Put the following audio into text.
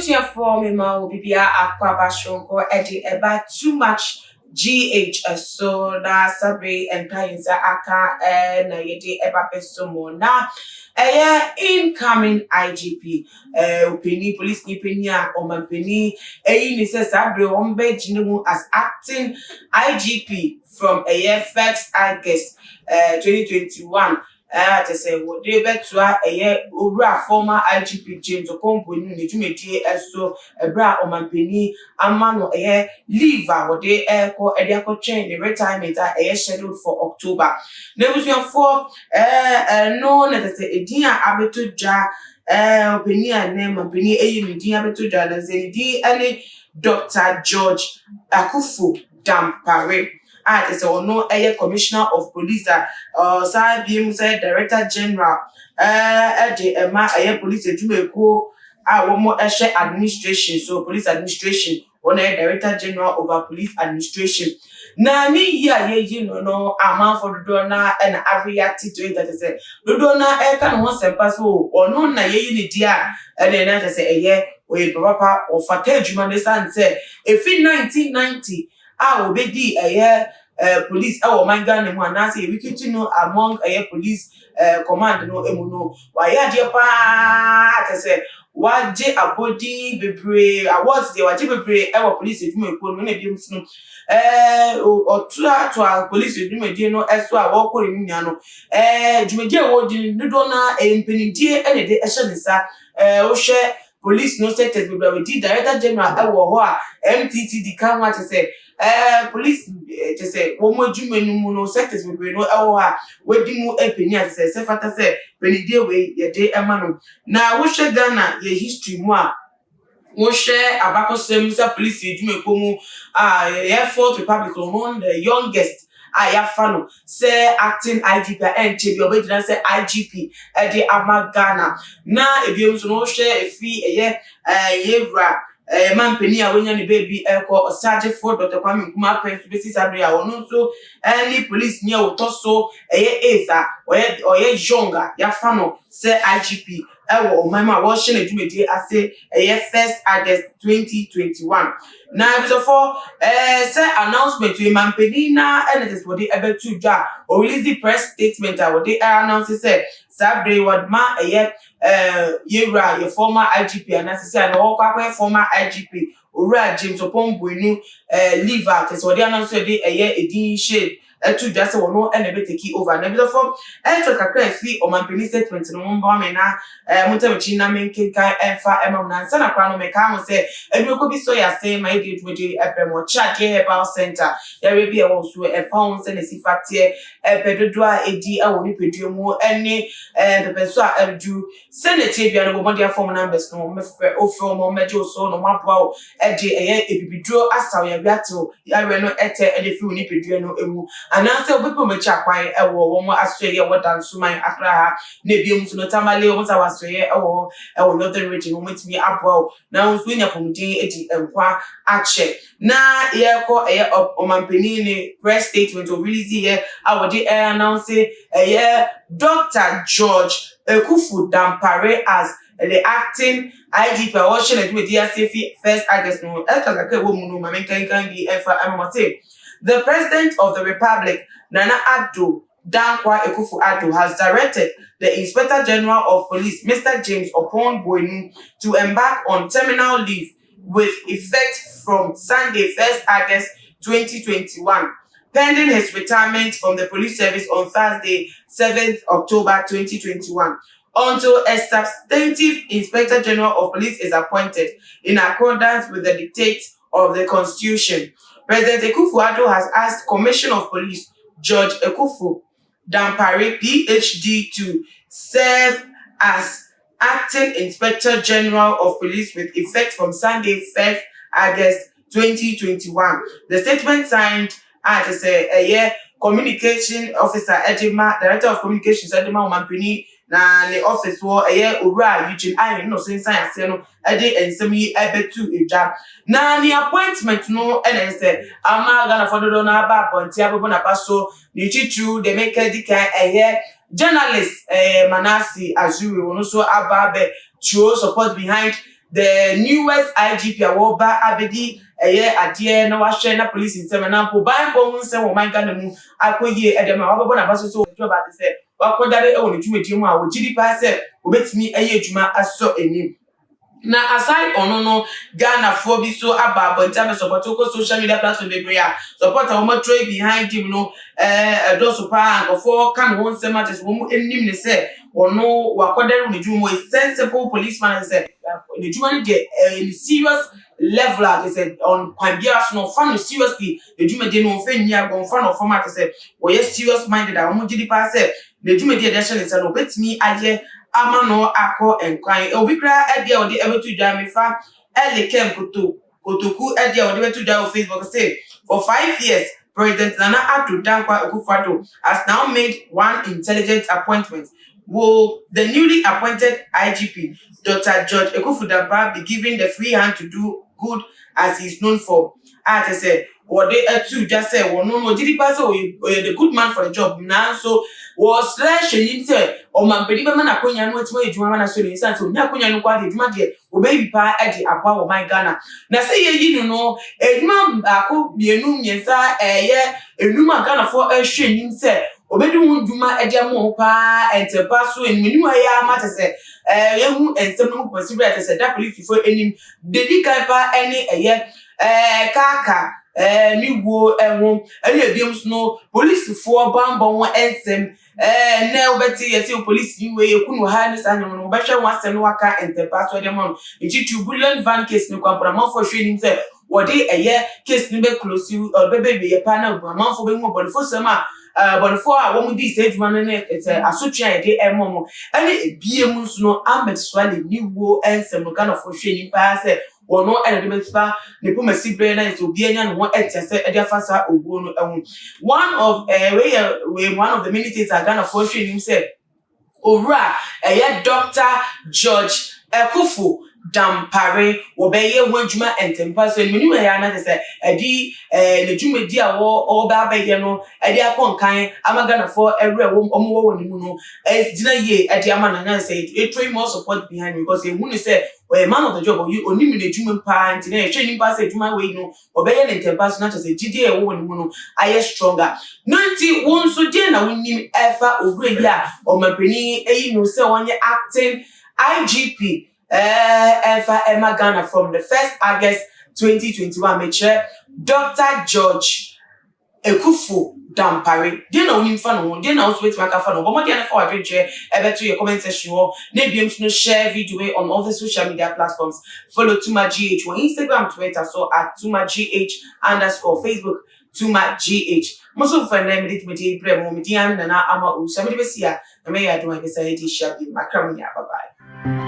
Nebusia for me ma bibia akwaba shonko edi eba too much GH so na sabre employinsa aka na yedi eba pesomo na incoming IGP opini police nipeni a omampeni ni se sabre ombe jinimu as acting IGP from first August 2021 to say what they betua owura former IGP James Okonkwo ni jumedie eso ebra omampeni amano leave what they ko ediakotwen the retirement scheduled for October. Nebusian for no na say edin a abeto dwa opini anem opini edin abeto dwa na say di any Dr. George Akuffo Dampare to say no commissioner of police side being said director general police ejumeko womo administration, so police administration one director general over police administration na ni ye no amount for do na and aviati to it that say do na can one sempa so ono na ye ni dia and na say we proper of fatejuma ne san say if in 1990 obedi police manga mu anase we can know among police command no emuno why dia pa say waje abodi bebre awards dey waje bebre police edumeko no na bi msunu otua to police edumedie no eso awokore nya no dwumedie wo di dodo na empenidie ene de ehyenisa wo hwe police no status bebre we di director general wo ho a MTT di kan wa say police to say wo mo dwumenu mu no sectors bebre no wo ha wedi mu epeni say se fata say penidie we ye de emano na wo hwe Ghana ye history mu a wo hwe abakosem sa police edwumeko mu fourth republic on the youngest ayafano say acting IGP enche bi obedina say IGP de Ghana na ebiem so no hwe efi yewra mampeni a wonya ne baby ko Sergeant for Dr. Kwame Nkrumah Prince besi sabre a wono so any police near otoso eza oye jonga ya fano say IGP mama wo hye na dwumedi ase first August 2021 na before say announcement we mampeni na and it is for the ebetu dwa or release the press statement what they announce say sabre wadma yewra your former IGP and as say no kwakwa former IGP owura James Okonkwo leave out so they announce dey edin shade to just no and be take over na before to kakra fi omampeni statement no mba me na mutamechi na menke kai enfa emam na nsa na kwa no me ka ho say eduko bi so ya say my dey dwede ebremo charge herbal center there will be also a found say na sifatie pedodo a edi a woni peduo mu ene pepeso a edu senate bia no bodia form numbers no me ofro mo mejo so no maboa edi ebibiduro asaw ya biato ya we no ete ede fi woni peduo no emu ananse obepo mechi akwan wo mo asoye wo dansuman akra ha na biem so no tamale wo sa wasoye wo northern region wo metimi aboa na nso nya komudin edi enkwa ache na ye ko omampeni ni press statement o release here awodi announce Dr. George Akuffo Dampare as the acting IGP Washington with the first August no the President of the Republic, Nana Addo Dankwa Akufo-Addo, has directed the Inspector General of Police, Mr. James Okonkwo, to embark on terminal leave with effect from Sunday, 1st August 2021, pending his retirement from the police service on Thursday, 7th October 2021, until a substantive Inspector General of Police is appointed in accordance with the dictates of the Constitution. President Akufo-Addo has asked Commissioner of Police George Akuffo Dampare, PhD, to serve as Acting Inspector General of Police with effect from Sunday, 1st August 2021. The statement signed as a Communication Officer Edema, Director of Communications Edema Omampeni, na the office wo owura Eugene ayin no sensan ase no ede ensem yi ebetu eja na the appointment no say ama Ghana for do na aba appointi abobo na paso ni chichu de make dika journalist Manasi Azuri wono so aba be show support behind the newest IGP awoba abedi adie na wahwe na police nsem na mpo ban bo nsem wo man Ghana mu akoyie edema wabebo na baso so job ate se wakodare e wo ne dwumadi mu a wo gidi pa se obetimi eye adwuma aso enim. Na aside no Ghana for bi so aba abonta support ko social media platform bebre a support a mo try behind him no do so pa for kan won sema just wo mu enim ne se wono wakodare ne dwumo a sensible policeman say ne dwuma de in serious level like I said on Pambias no fan seriously the dwumade no fa nya gon fan of format say we serious minded a mo gidi pa say the dwumade de shele say no betimi aye ama no akọ enkwan obi kra e dia odi ebetu dwa me fa elikem kotoku e dia odi betu dwa on Facebook say for 5 years President Nana Addo Dankwa Akufo-Addo has now made one intelligent appointment. Will the newly appointed IGP Dr. George Ekufu-Dampare be given the free hand to do good as he is known for? As I said, what they too just said, well, no, did he pass away? The good man for the job now, so was slash and himself or man, but even man, I couldn't know it's way you want to say, so Nakunya no quality, my dear, or baby pa at the Apa or my Ghana. Now say, you know, a man, I could be a noon, yes, a Numa Ghana for a shin himself. Obedu Juma Ediamo pa and Tepasu and Minua matter say, young and some possible as a double before any dedica any a year, kaka. New war and womb, any abuse no police for bamboo and some now betty as your police you way you couldn't harness and no better once and waka and the password among it to bullion van case no compromise for shooting say what day a year case number close you or baby a panel of a month for being more for summer. But for a woman this age one it's a associate a momo and it be a moose no ambet swally new war and some kind of for shooting pass or no element spa the puma si brain is obian one fasa obono one of one of the militaries are gonna fortune himself Ora Dr. George Ekufu-Dampare obeye wonjuma entempa so menu ya na say edi ne dwumedi a wo ba ye no edi akonkan amagana for every omo wo ni mu no gina ye edi amana na say it three more support behind me because who say a man of the job you only the dwuma pa nti na ye hwe nimpa say dwuma we no obeye ne entempa so na say gidi e wo ni mu no aye stronger nti won so je na wonim efa ogre ya o mapeni eyi no say wonye acting IGP Emma Ghana from the 1st August 2021 meche Dr. George Ekufu-Dampare dey na onim fa no dey na also wait maka fa no but mo dey na for adwenche ebe to your comment section wo na biem no share video on all the social media platforms follow TumaGH on Instagram Twitter so at TumaGH _ Facebook TumaGH most of them me dey pray mo me dey na ama o so me dey be sia na me ya do I be say dey share makram ya bye bye.